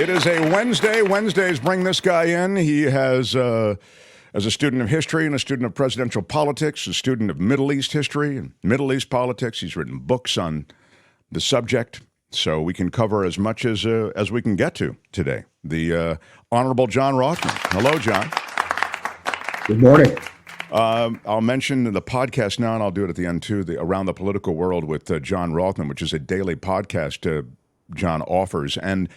It is a Wednesday. Wednesdays bring this guy in. He has, as a student of history and a student of presidential politics, a student of Middle East history and Middle East politics. He's written books on the subject, so we can cover as much as we can get to today. The Honorable John Rothmann. Hello, John. Good morning. I'll mention the podcast now, and I'll do it at the end too, the Around the Political World with John Rothmann, which is a daily podcast John offers. And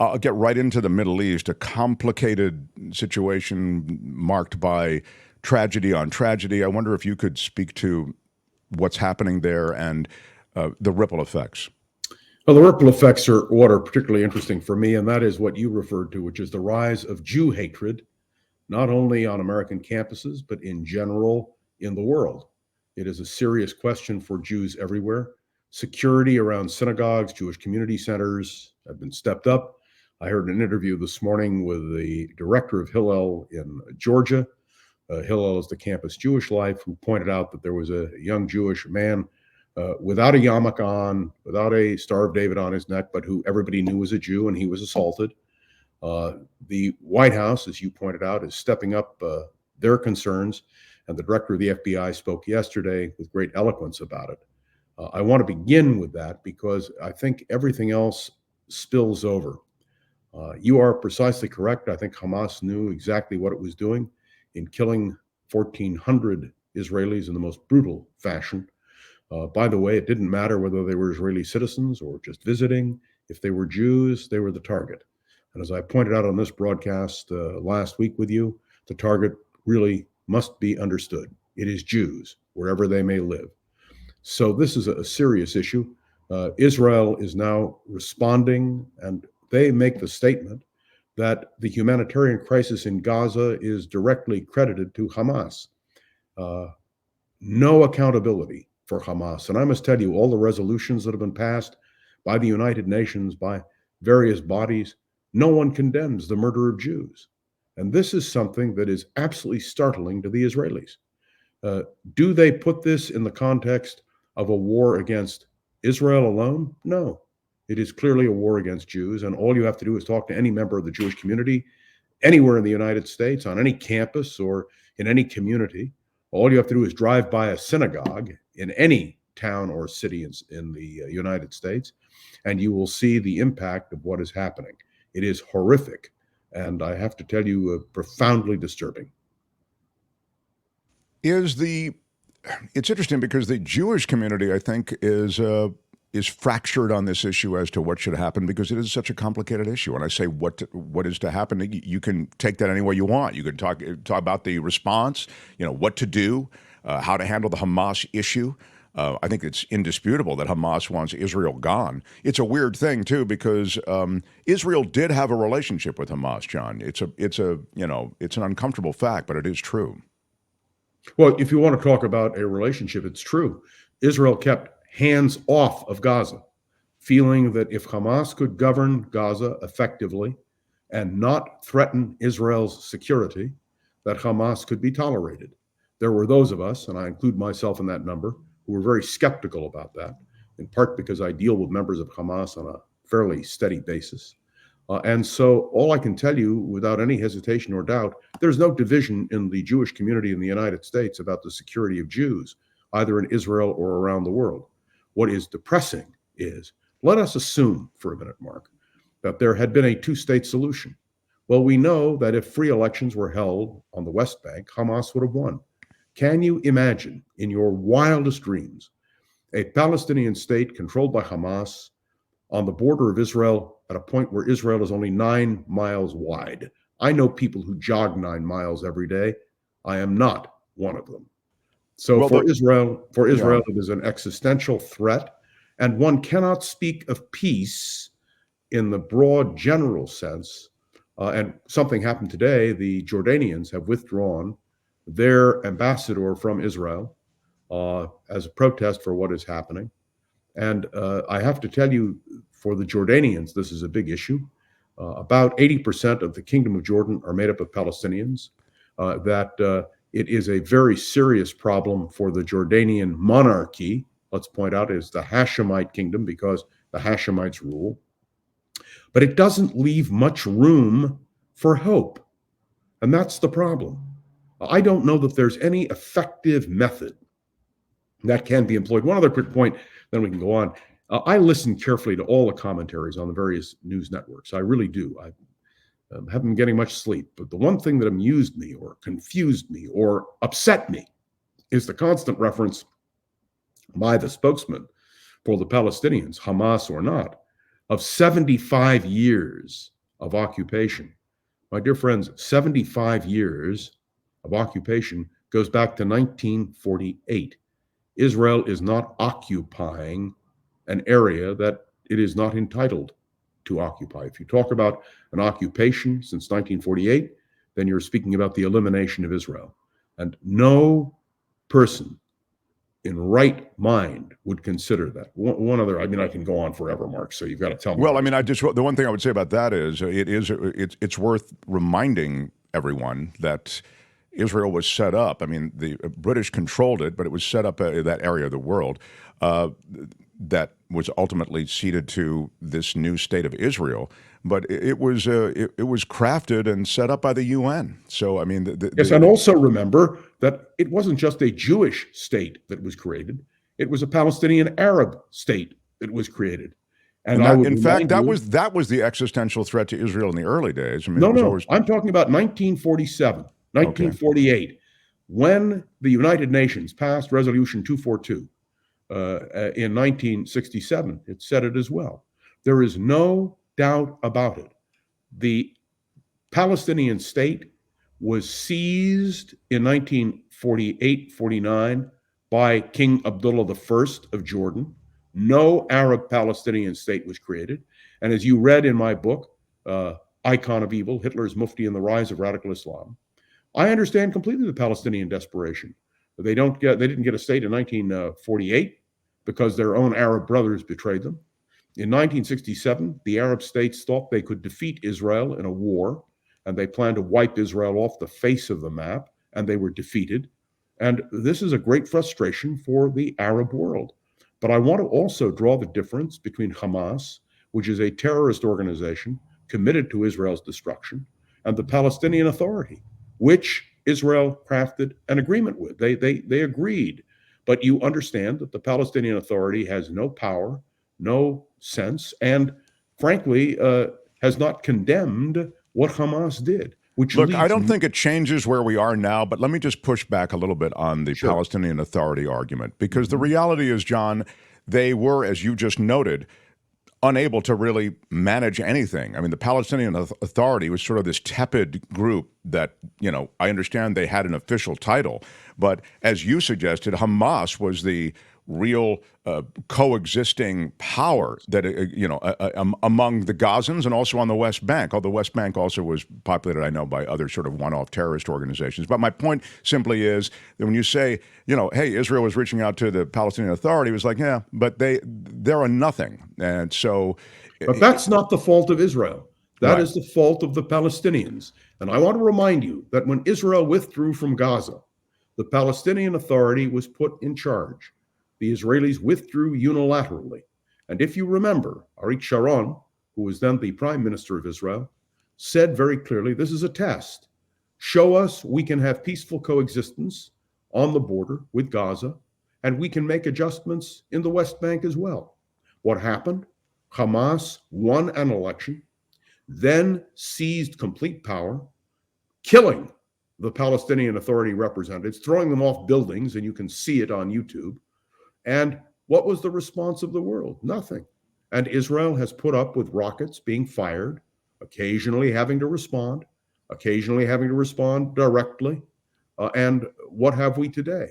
I'll get right into the Middle East, a complicated situation marked by tragedy on tragedy. I wonder if you could speak to what's happening there and the ripple effects. Well, the ripple effects are what are particularly interesting for me, and that is what you referred to, which is the rise of Jew hatred, not only on American campuses, but in general in the world. It is a serious question for Jews everywhere. Security around synagogues, Jewish community centers have been stepped up. I heard an interview this morning with the director of Hillel in Georgia. Hillel is the campus Jewish Life, who pointed out that there was a young Jewish man without a yarmulke on, without a Star of David on his neck, but who everybody knew was a Jew, and he was assaulted. The White House, as you pointed out, is stepping up their concerns, and the director of the FBI spoke yesterday with great eloquence about it. I want to begin with that because I think everything else spills over. You are precisely correct. I think Hamas knew exactly what it was doing in killing 1,400 Israelis in the most brutal fashion. By the way, it didn't matter whether they were Israeli citizens or just visiting. If they were Jews, they were the target. And as I pointed out on this broadcast last week with you, the target really must be understood. It is Jews, wherever they may live. So this is a serious issue. Israel is now responding, and they make the statement that the humanitarian crisis in Gaza is directly credited to Hamas. No accountability for Hamas. And I must tell you, all the resolutions that have been passed by the United Nations, by various bodies, no one condemns the murder of Jews. And this is something that is absolutely startling to the Israelis. Do they put this in the context of a war against Israel alone? No. It is clearly a war against Jews, and all you have to do is talk to any member of the Jewish community anywhere in the United States, on any campus or in any community. All you have to do is drive by a synagogue in any town or city in the United States, and you will see the impact of what is happening. It is horrific, and I have to tell you, profoundly disturbing. It's interesting because the Jewish community, I think, is fractured on this issue as to what should happen because it is such a complicated issue. And I say what is to happen, you can take that any way you want. You can talk about the response, what to do, how to handle the Hamas issue. I think it's indisputable that Hamas wants Israel gone. It's a weird thing too because Israel did have a relationship with Hamas, John. It's an uncomfortable fact, but it is true. Well, if you want to talk about a relationship, it's true. Israel kept hands off of Gaza, feeling that if Hamas could govern Gaza effectively and not threaten Israel's security, that Hamas could be tolerated. There were those of us, and I include myself in that number, who were very skeptical about that, in part because I deal with members of Hamas on a fairly steady basis. And so all I can tell you without any hesitation or doubt, there's no division in the Jewish community in the United States about the security of Jews, either in Israel or around the world. What is depressing is, let us assume for a minute, Mark, that there had been a two-state solution. Well, we know that if free elections were held on the West Bank, Hamas would have won. Can you imagine in your wildest dreams a Palestinian state controlled by Hamas on the border of Israel at a point where Israel is only 9 miles wide? I know people who jog 9 miles every day. I am not one of them. So for Israel, it is an existential threat, and one cannot speak of peace in the broad general sense. And something happened today. The Jordanians have withdrawn their ambassador from Israel as a protest for what is happening. And I have to tell you, for the Jordanians, this is a big issue. About 80% of the Kingdom of Jordan are made up of Palestinians. It is a very serious problem for the Jordanian monarchy. Let's point out, is the Hashemite kingdom because the Hashemites rule. but it doesn't leave much room for hope. And that's the problem. I don't know that there's any effective method that can be employed. One other quick point, then we can go on. I listen carefully to all the commentaries on the various news networks. I really do. I haven't been getting much sleep. But the one thing that amused me or confused me or upset me is the constant reference by the spokesman for the Palestinians, Hamas or not, of 75 years of occupation. My dear friends, 75 years of occupation goes back to 1948. Israel is not occupying an area that it is not entitled to occupy. If you talk about an occupation since 1948, then you're speaking about the elimination of Israel. And no person in right mind would consider that. One other, I mean, I can go on forever, Mark, so you've got to tell me. Well, I mean, the one thing I would say about that is it's worth reminding everyone that Israel was set up. I mean, the British controlled it, but it was set up that area of the world that was ultimately ceded to this new state of Israel. But it was crafted and set up by the UN. So, I mean, yes, and also remember that it wasn't just a Jewish state that was created; it was a Palestinian Arab state that was created. And that, in fact, that was the existential threat to Israel in the early days. I mean, I'm talking about 1947, 1948, okay, when the United Nations passed Resolution 242 in 1967. It said it as well. There is no doubt about it. The Palestinian state was seized in 1948-49 by King Abdullah I of Jordan. No Arab Palestinian state was created. And as you read in my book, Icon of Evil, Hitler's Mufti and the Rise of Radical Islam, I understand completely the Palestinian desperation. They didn't get a state in 1948 because their own Arab brothers betrayed them. In 1967, the Arab states thought they could defeat Israel in a war, and they planned to wipe Israel off the face of the map, and they were defeated. And this is a great frustration for the Arab world. But I want to also draw the difference between Hamas, which is a terrorist organization committed to Israel's destruction, and the Palestinian Authority, which Israel crafted an agreement with. They agreed. But you understand that the Palestinian Authority has no power, no sense, and frankly, has not condemned what Hamas did. Look, I don't think it changes where we are now, but let me just push back a little bit on the Palestinian Authority argument, because the reality is, John, they were, as you just noted, unable to really manage anything. I mean, the Palestinian Authority was sort of this tepid group that, I understand they had an official title, but as you suggested, Hamas was the real coexisting power that, among the Gazans and also on the West Bank. Although the West Bank also was populated, I know, by other sort of one-off terrorist organizations. But my point simply is that when you say, hey, Israel was reaching out to the Palestinian Authority, it was like, yeah, but they're a nothing. And so... But that's not the fault of Israel. That is the fault of the Palestinians. And I want to remind you that when Israel withdrew from Gaza, the Palestinian Authority was put in charge. The Israelis withdrew unilaterally. And if you remember, Arik Sharon, who was then the prime minister of Israel, said very clearly, this is a test. Show us we can have peaceful coexistence on the border with Gaza, and we can make adjustments in the West Bank as well. What happened? Hamas won an election, then seized complete power, killing the Palestinian Authority representatives, throwing them off buildings, and you can see it on YouTube. And what was the response of the world? Nothing. And Israel has put up with rockets being fired, occasionally having to respond directly. And what have we today?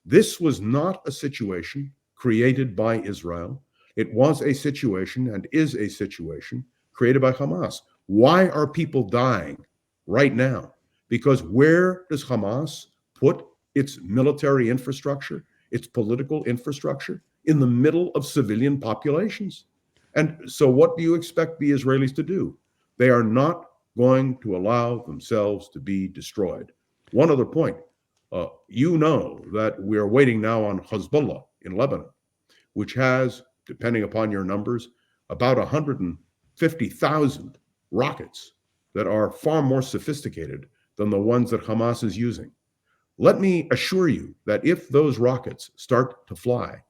This was not a situation created by Israel. It was a situation and is a situation created by Hamas. Why are people dying right now? Because where does Hamas put its military infrastructure, its political infrastructure? In the middle of civilian populations. And so what do you expect the Israelis to do? They are not going to allow themselves to be destroyed. One other point, you know that we are waiting now on Hezbollah in Lebanon, which has, depending upon your numbers, about 130 50,000 rockets that are far more sophisticated than the ones that Hamas is using. Let me assure you that if those rockets start to fly,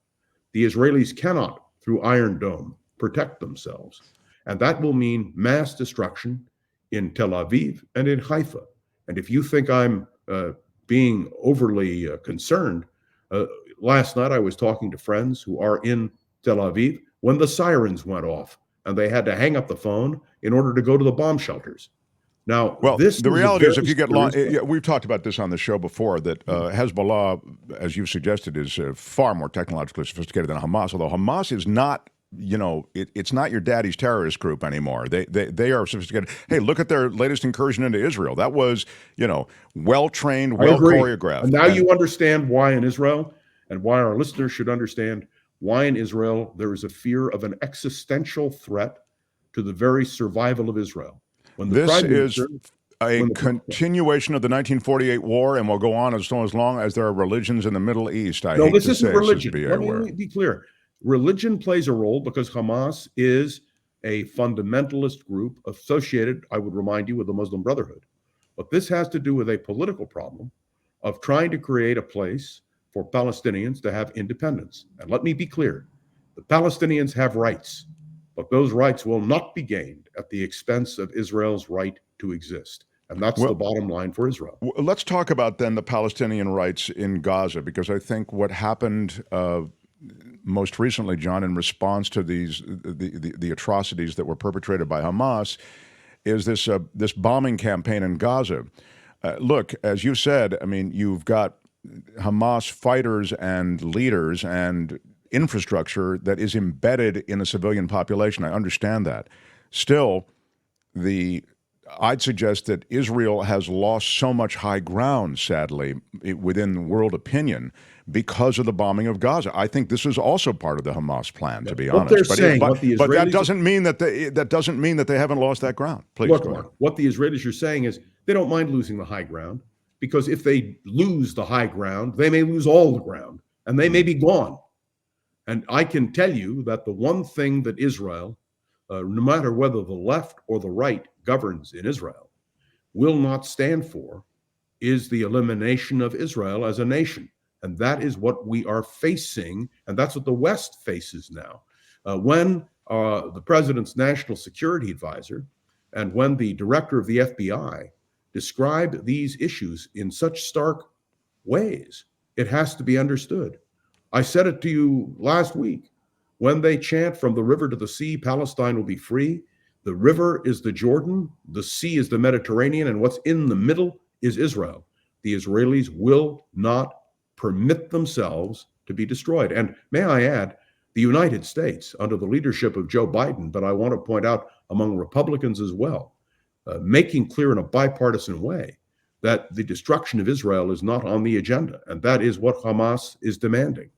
the Israelis cannot, through Iron Dome, protect themselves. And that will mean mass destruction in Tel Aviv and in Haifa. And if you think I'm being overly concerned, last night I was talking to friends who are in Tel Aviv when the sirens went off and they had to hang up the phone in order to go to the bomb shelters. Now, well, this the reality is, if you get serious we've talked about this on the show before, that Hezbollah, as you've suggested, is far more technologically sophisticated than Hamas. Although Hamas is not, it's not your daddy's terrorist group anymore. They are sophisticated. Hey, look at their latest incursion into Israel. That was, well trained, well choreographed. And now you understand why in Israel, and why our listeners should understand why in Israel there is a fear of an existential threat to the very survival of Israel. This is a continuation of the 1948 war, and will go on as long as there are religions in the Middle East. No, this isn't religion. Let me be clear. Religion plays a role because Hamas is a fundamentalist group associated, I would remind you, with the Muslim Brotherhood. But this has to do with a political problem of trying to create a place for Palestinians to have independence. And let me be clear, the Palestinians have rights, but those rights will not be gained at the expense of Israel's right to exist. And that's the bottom line for Israel. Let's talk about then the Palestinian rights in Gaza, because I think what happened most recently, John, in response to the atrocities that were perpetrated by Hamas, is this bombing campaign in Gaza. Look, as you said, I mean, you've got Hamas fighters and leaders and infrastructure that is embedded in the civilian population. I understand that. Still, I'd suggest that Israel has lost so much high ground, sadly, within world opinion because of the bombing of Gaza. I think this is also part of the Hamas plan, to be honest. But that doesn't mean that they haven't lost that ground. Please go ahead. What the Israelis are saying is they don't mind losing the high ground, because if they lose the high ground, they may lose all the ground, and they may be gone. And I can tell you that the one thing that Israel, no matter whether the left or the right governs in Israel, will not stand for is the elimination of Israel as a nation. And that is what we are facing, and that's what the West faces now. When the president's national security advisor and when the director of the FBI describe these issues in such stark ways, it has to be understood. I said it to you last week. When they chant from the river to the sea, Palestine will be free. The river is the Jordan, the sea is the Mediterranean, and what's in the middle is Israel. The Israelis will not permit themselves to be destroyed. And may I add, the United States, under the leadership of Joe Biden, but I want to point out among Republicans as well, making clear in a bipartisan way that the destruction of Israel is not on the agenda. And that is what Hamas is demanding.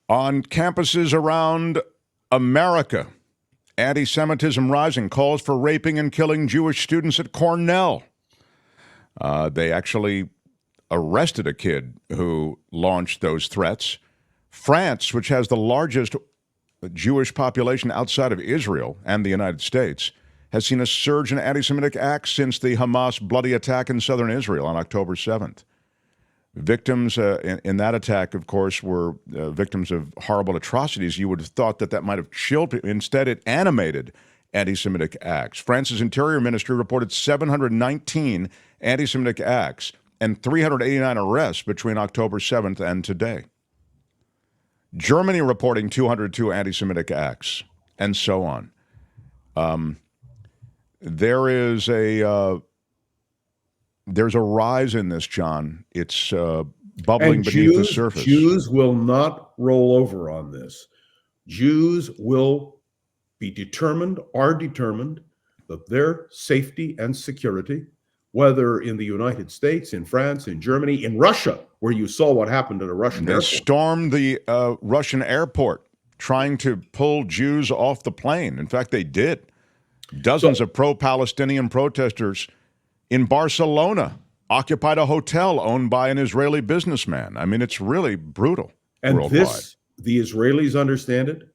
On campuses around America, anti-Semitism rising, calls for raping and killing Jewish students at Cornell. They actually arrested a kid who launched those threats. France, which has the largest Jewish population outside of Israel and the United States, has seen a surge in anti-Semitic acts since the Hamas bloody attack in southern Israel on October 7th. Victims in that attack, of course, were victims of horrible atrocities. You would have thought that might have chilled people. Instead, it animated anti-Semitic acts. France's Interior Ministry reported 719 anti-Semitic acts and 389 arrests between October 7th and today. Germany reporting 202 anti-Semitic acts, and so on. There's a rise in this, John. It's bubbling beneath the surface. Jews will not roll over on this. Jews will be are determined that their safety and security, whether in the United States, in France, in Germany, in Russia, where you saw what happened at a Russian airport. They stormed the Russian airport trying to pull Jews off the plane. In fact, they did. Dozens of pro-Palestinian protesters in Barcelona occupied a hotel owned by an Israeli businessman. I mean, it's really brutal. And worldwide. the Israelis understand it.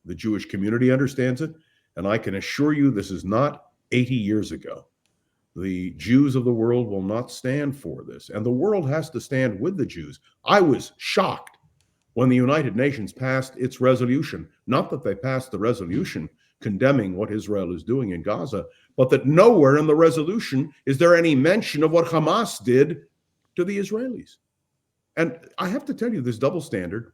The Jewish community understands it. And I can assure you this is not 80 years ago. The Jews of the world will not stand for this. And the world has to stand with the Jews. I was shocked when the United Nations passed its resolution, not that they passed the resolution condemning what Israel is doing in Gaza, but that nowhere in the resolution is there any mention of what Hamas did to the Israelis. And I have to tell you, this double standard,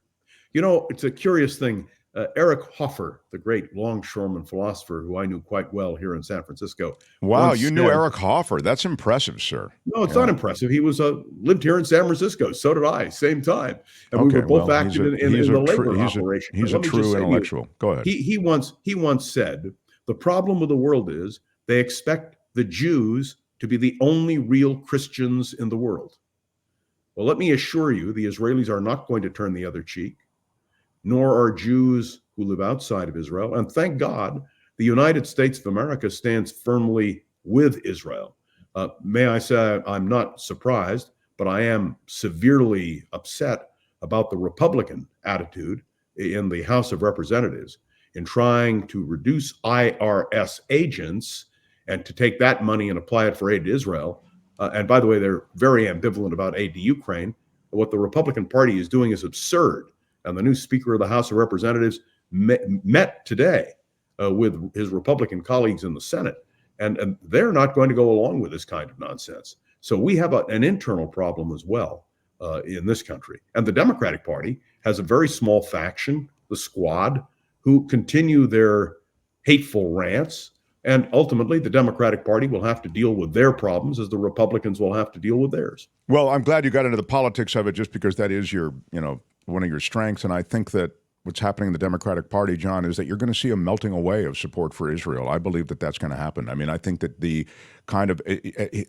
it's a curious thing. Eric Hoffer, the great longshoreman philosopher who I knew quite well here in San Francisco. Wow, you knew Eric Hoffer. That's impressive, sir. No, it's not impressive. He was lived here in San Francisco. So did I, same time. And we were both active in the labor operation. He's a true intellectual. Go ahead. He once said, the problem with the world is they expect the Jews to be the only real Christians in the world. Well, let me assure you, the Israelis are not going to turn the other cheek, nor are Jews who live outside of Israel. And thank God, the United States of America stands firmly with Israel. May I say, I'm not surprised, but I am severely upset about the Republican attitude in the House of Representatives in trying to reduce IRS agents and to take that money and apply it for aid to Israel. And by the way, they're very ambivalent about aid to Ukraine. What the Republican Party is doing is absurd. And the new Speaker of the House of Representatives met today with his Republican colleagues in the Senate, and they're not going to go along with this kind of nonsense. So we have an internal problem as well in this country. And the Democratic Party has a very small faction, the Squad, who continue their hateful rants. And ultimately, the Democratic Party will have to deal with their problems as the Republicans will have to deal with theirs. Well, I'm glad you got into the politics of it, just because that is your, one of your strengths. And I think that what's happening in the Democratic Party, John, is that you're going to see a melting away of support for Israel. I believe that that's going to happen. I mean, I think that the kind of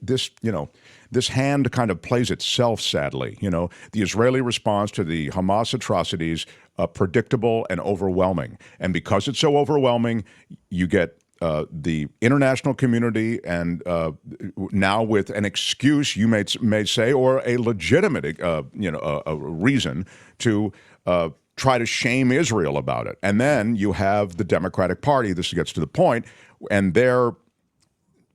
this hand kind of plays itself, sadly. The Israeli response to the Hamas atrocities, predictable and overwhelming. And because it's so overwhelming, you get the international community, and now with an excuse, you may say, or a legitimate, a reason to try to shame Israel about it. And then you have the Democratic Party, this gets to the point, and their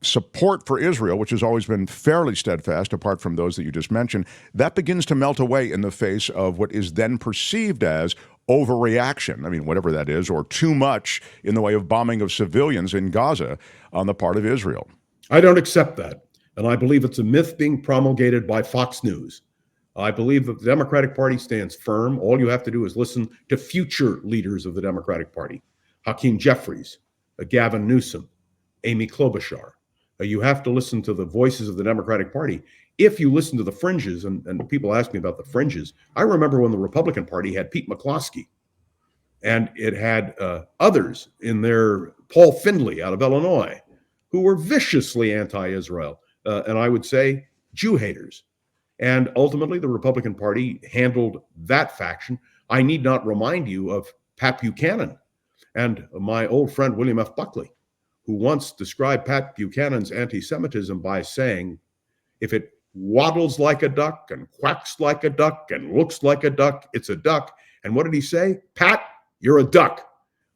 support for Israel, which has always been fairly steadfast, apart from those that you just mentioned, that begins to melt away in the face of what is then perceived as overreaction, I mean, whatever that is, or too much in the way of bombing of civilians in Gaza on the part of Israel. I don't accept that. And I believe it's a myth being promulgated by Fox News. I believe that the Democratic Party stands firm. All you have to do is listen to future leaders of the Democratic Party, Hakeem Jeffries, Gavin Newsom, Amy Klobuchar. You have to listen to the voices of the Democratic Party. If you listen to the fringes, and people ask me about the fringes, I remember when the Republican Party had Pete McCloskey, and it had others in there, Paul Findley out of Illinois, who were viciously anti-Israel, and I would say Jew haters. And ultimately, the Republican Party handled that faction. I need not remind you of Pat Buchanan and my old friend William F. Buckley, who once described Pat Buchanan's anti-Semitism by saying, if it waddles like a duck and quacks like a duck and looks like a duck, it's a duck. And what did he say? Pat, you're a duck.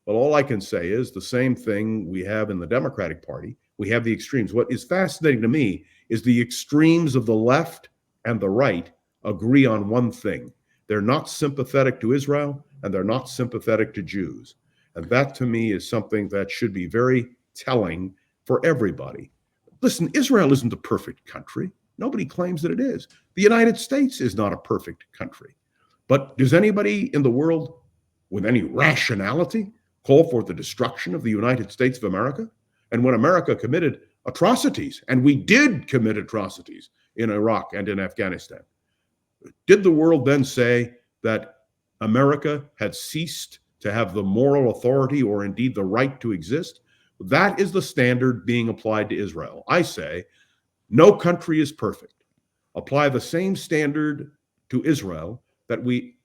Well, all I can say is the same thing we have in the Democratic Party. We have the extremes. What is fascinating to me is the extremes of the left and the right agree on one thing. They're not sympathetic to Israel, and they're not sympathetic to Jews. And that, to me, is something that should be very telling for everybody. Listen, Israel isn't a perfect country. Nobody claims that it is. The United States is not a perfect country. But does anybody in the world with any rationality call for the destruction of the United States of America? And when America committed atrocities, and we did commit atrocities in Iraq and in Afghanistan, did the world then say that America had ceased to have the moral authority or indeed the right to exist? That is the standard being applied to Israel. I say, no country is perfect. Apply the same standard to Israel that we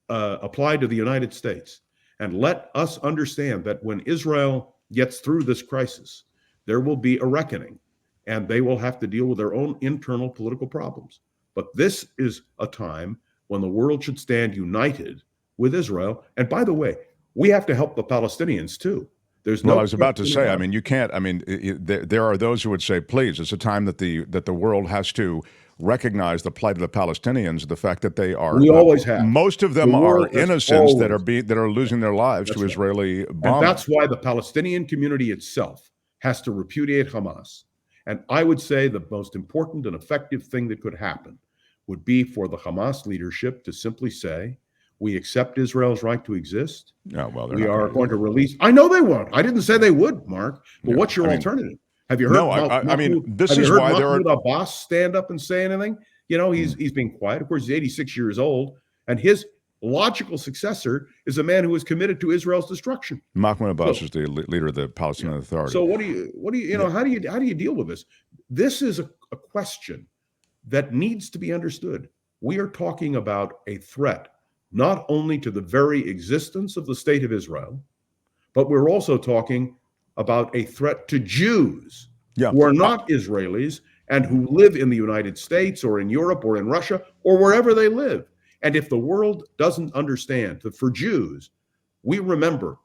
apply to the United States. And let us understand that when Israel gets through this crisis, there will be a reckoning, and they will have to deal with their own internal political problems. But this is a time when the world should stand united with Israel. And by the way, we have to help the Palestinians too. There's Well, no I was about to question say, I about it. mean, you can't, I mean, there are those who would say, please, it's a time that the world has to recognize the plight of the Palestinians, the fact that they are, We always have. most of The them are world has innocents always. that are losing their lives to That's right. Israeli And bombing. that's why the Palestinian community itself has to repudiate Hamas. And I would say the most important and effective thing that could happen would be for the Hamas leadership to simply say, we accept Israel's right to exist. Oh, well, they're We not are going to do going to that. release. I know they won't. I didn't say they would, Mark. But Yeah. what's your I mean, alternative? Have you no, heard I mean, this Have you is heard why there are. Mahmoud Abbas stand up and say anything? You know, he's being quiet. Of course, he's 86 years old, and his logical successor is a man who is committed to Israel's destruction. Mahmoud Abbas So, is the leader of the Palestinian Authority. so what do you know? How do you deal with this? This is a question that needs to be understood. We are talking about a threat not only to the very existence of the state of Israel, but we're also talking about a threat to Jews Yeah. who are not Israelis and who live in the United States or in Europe or in Russia or wherever they live. And if the world doesn't understand that for Jews, we remember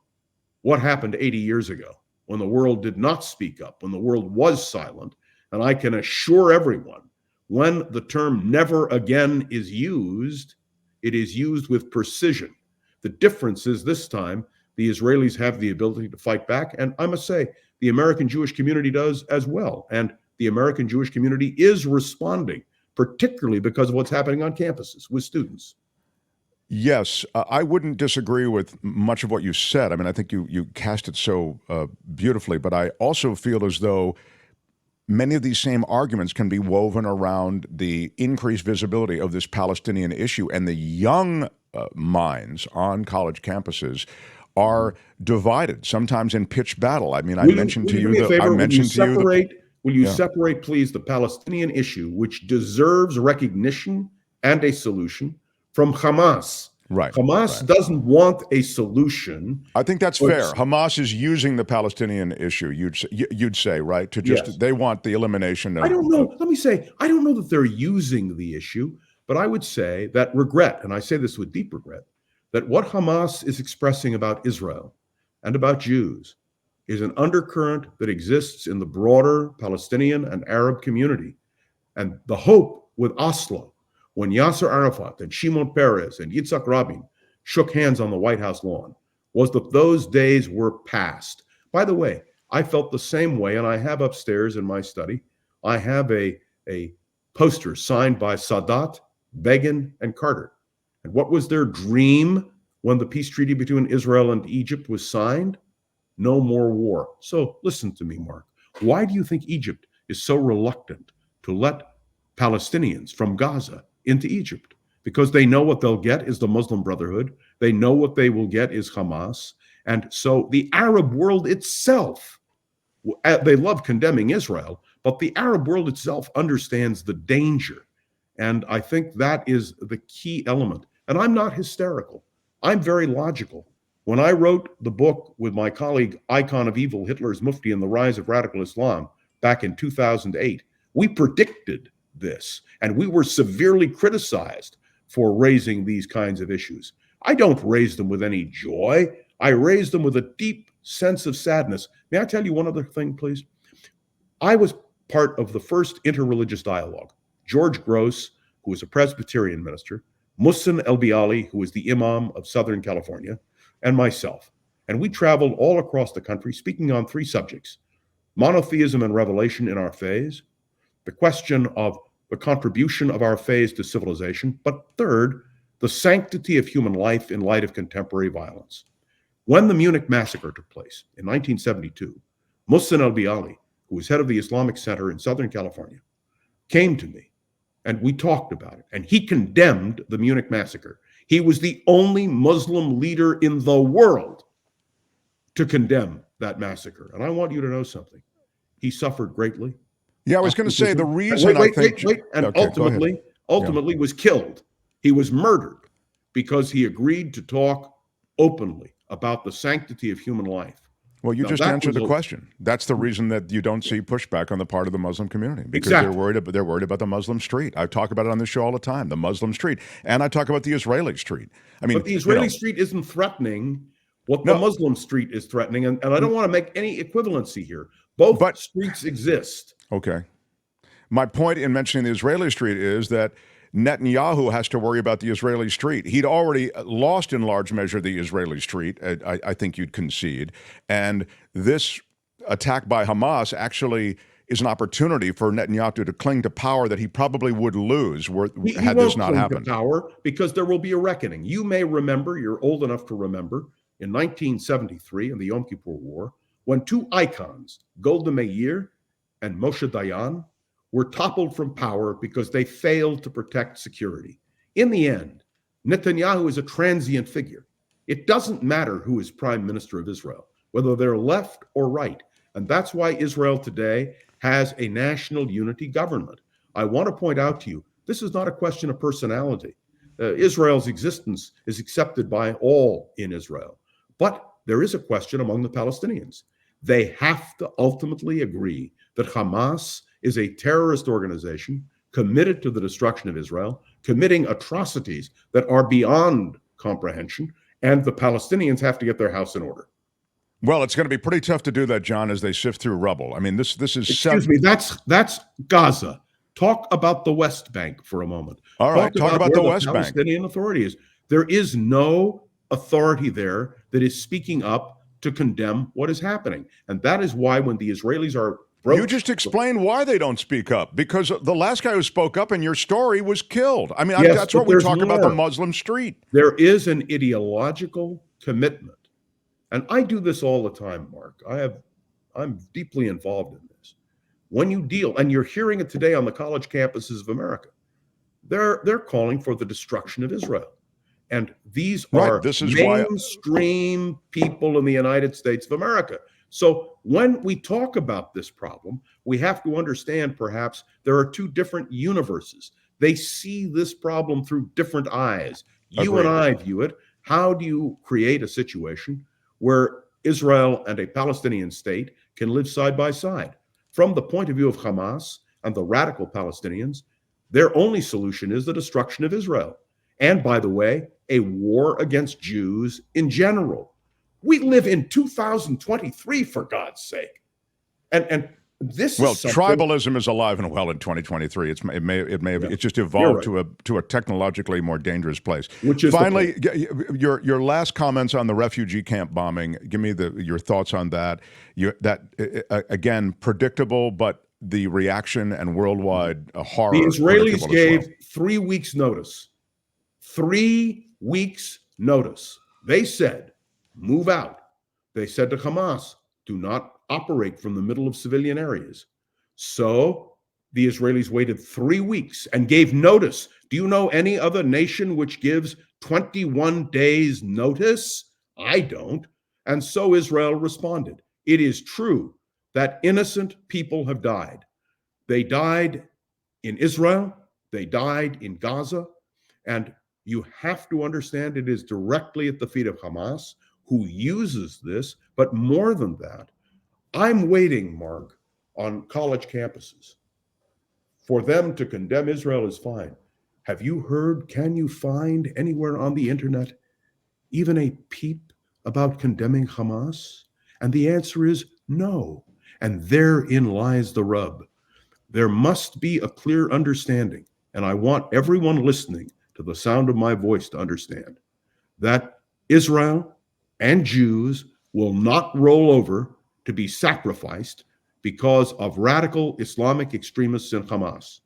what happened 80 years ago when the world did not speak up, when the world was silent. And I can assure everyone, when the term never again is used, it is used with precision. The difference is this time, the Israelis have the ability to fight back. And I must say, the American Jewish community does as well. And the American Jewish community is responding, particularly because of what's happening on campuses with students. Yes, I wouldn't disagree with much of what you said. I mean, I think you cast it so beautifully, but I also feel as though many of these same arguments can be woven around the increased visibility of this Palestinian issue, and the young minds on college campuses are divided, sometimes in pitched battle. I mean, I mentioned to you that I mentioned to you the. Will you Yeah. separate, please, the Palestinian issue, which deserves recognition and a solution, from Hamas? Right. Hamas doesn't want a solution. I think that's but- fair. Hamas is using the Palestinian issue, you'd say, right? To just, Yes. they want the elimination of. I don't know. Let me say, I don't know that they're using the issue, but I would say that regret, and I say this with deep regret, that what Hamas is expressing about Israel and about Jews is an undercurrent that exists in the broader Palestinian and Arab community. And the hope with Oslo, when Yasser Arafat and Shimon Peres and Yitzhak Rabin shook hands on the White House lawn, was that those days were past. By the way, I felt the same way, and I have upstairs in my study, I have a poster signed by Sadat, Begin, and Carter. And what was their dream when the peace treaty between Israel and Egypt was signed? No more war. So listen to me, Mark. Why do you think Egypt is so reluctant to let Palestinians from Gaza into Egypt? Because they know what they'll get is the Muslim Brotherhood. They know what they will get is Hamas. And so the Arab world itself, they love condemning Israel, but the Arab world itself understands the danger. And I think that is the key element. And I'm not hysterical. I'm very logical. When I wrote the book with my colleague, Icon of Evil, Hitler's Mufti and the Rise of Radical Islam, back in 2008, we predicted this, and we were severely criticized for raising these kinds of issues. I don't raise them with any joy. I raise them with a deep sense of sadness. May I tell you one other thing, please? I was part of the first interreligious dialogue. George Gross, who was a Presbyterian minister, Muhsin El-Biali, who was the Imam of Southern California, and myself. And we traveled all across the country speaking on three subjects: monotheism and revelation in our phase, the question of the contribution of our phase to civilization, but third, the sanctity of human life in light of contemporary violence. When the Munich massacre took place in 1972, Muhsin El-Biali, who was head of the Islamic Center in Southern California, came to me and we talked about it. And he condemned the Munich massacre. He was the only Muslim leader in the world to condemn that massacre. And I want you to know something. He suffered greatly. Yeah, I was going to say the reason I think. And Okay, ultimately was killed. He was murdered because he agreed to talk openly about the sanctity of human life. Well, you Now, just that answered was the question. That's the reason that you don't see pushback on the part of the Muslim community, because Exactly. they're worried about the Muslim street. I talk about it on this show all the time, the Muslim street, and I talk about the Israeli street. I mean, But the Israeli street isn't threatening what the No, Muslim street is threatening. And I don't want to make any equivalency here. Both but streets exist. okay. My point in mentioning the Israeli street is that Netanyahu has to worry about the Israeli street. He'd already lost in large measure the Israeli street, I think you'd concede. And this attack by Hamas actually is an opportunity for Netanyahu to cling to power that he probably would lose He had this won't not cling happened. to power because there will be a reckoning. You may remember, you're old enough to remember, in 1973 in the Yom Kippur War, when two icons, Golda Meir and Moshe Dayan, were toppled from power because they failed to protect security. In the end, Netanyahu is a transient figure. It doesn't matter who is prime minister of Israel, whether they're left or right. And that's why Israel today has a national unity government. I want to point out to you, this is not a question of personality. Israel's existence is accepted by all in Israel. But there is a question among the Palestinians. They have to ultimately agree that Hamas is a terrorist organization committed to the destruction of Israel, committing atrocities that are beyond comprehension, and the Palestinians have to get their house in order. Well, it's going to be pretty tough to do that, John, as they sift through rubble. I mean, this is Excuse me, that's Gaza. Talk about the West Bank for a moment. All right, talk about where the West Bank. Palestinian Authority is. There is no authority there that is speaking up to condemn what is happening. And that is why when the Israelis are You just explained why they don't speak up, because the last guy who spoke up in your story was killed. I mean, Yes, that's but what we there's talk about the more. Muslim street. There is an ideological commitment. And I do this all the time, Mark. I'm deeply involved in this. When you deal, and you're hearing it today on the college campuses of America, they're calling for the destruction of Israel. And these are This is mainstream people in the United States of America. So when we talk about this problem, we have to understand perhaps there are two different universes. They see this problem through different eyes. You and I view it. How do you create a situation where Israel and a Palestinian state can live side by side? From the point of view of Hamas and the radical Palestinians, their only solution is the destruction of Israel. And by the way, a war against Jews in general. We live in 2023, for God's sake. And this is something. Tribalism is alive and well in 2023. It's just evolved to a technologically more dangerous place. Which is finally your last comments on the refugee camp bombing. Give me your thoughts on that. Again, predictable, but the reaction and worldwide horror. The Israelis gave 3 weeks notice. 3 weeks notice. They said, move out. They said to Hamas, do not operate from the middle of civilian areas. So the Israelis waited 3 weeks and gave notice. Do you know any other nation which gives 21 days notice? I don't. And so Israel responded. It is true that innocent people have died. They died in Israel. They died in Gaza. And you have to understand it is directly at the feet of Hamas, who uses this. But more than that, I'm waiting, Mark, on college campuses. For them to condemn Israel is fine. Have you heard, can you find anywhere on the internet even a peep about condemning Hamas? And the answer is no. And therein lies the rub. There must be a clear understanding, and I want everyone listening to the sound of my voice to understand that Israel and Jews will not roll over to be sacrificed because of radical Islamic extremists in Hamas.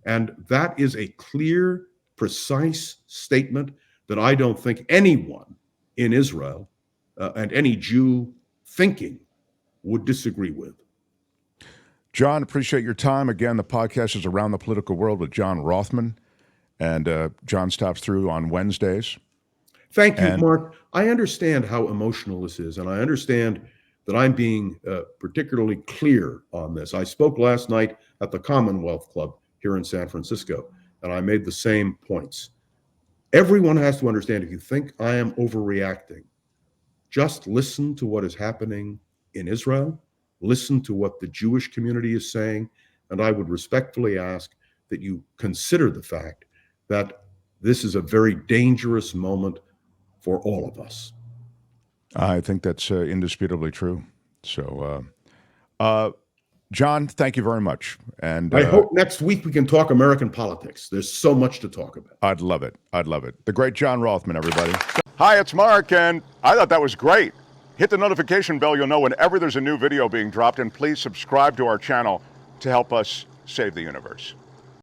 And that is a clear, precise statement that I don't think anyone in Israel and any Jew thinking would disagree with. John, appreciate your time. Again, the podcast is Around the Political World with John Rothmann, and John stops through on Wednesdays. Thank you, Mark. I understand how emotional this is, and I understand that I'm being particularly clear on this. I spoke last night at the Commonwealth Club here in San Francisco, and I made the same points. Everyone has to understand, if you think I am overreacting, just listen to what is happening in Israel, listen to what the Jewish community is saying, and I would respectfully ask that you consider the fact that this is a very dangerous moment for all of us. I think that's indisputably true. So, John, thank you very much. And I hope next week we can talk American politics. There's so much to talk about. I'd love it. I'd love it. The great John Rothmann, everybody. Hi, it's Mark, and I thought that was great. Hit the notification bell. You'll know whenever there's a new video being dropped, and please subscribe to our channel to help us save the universe.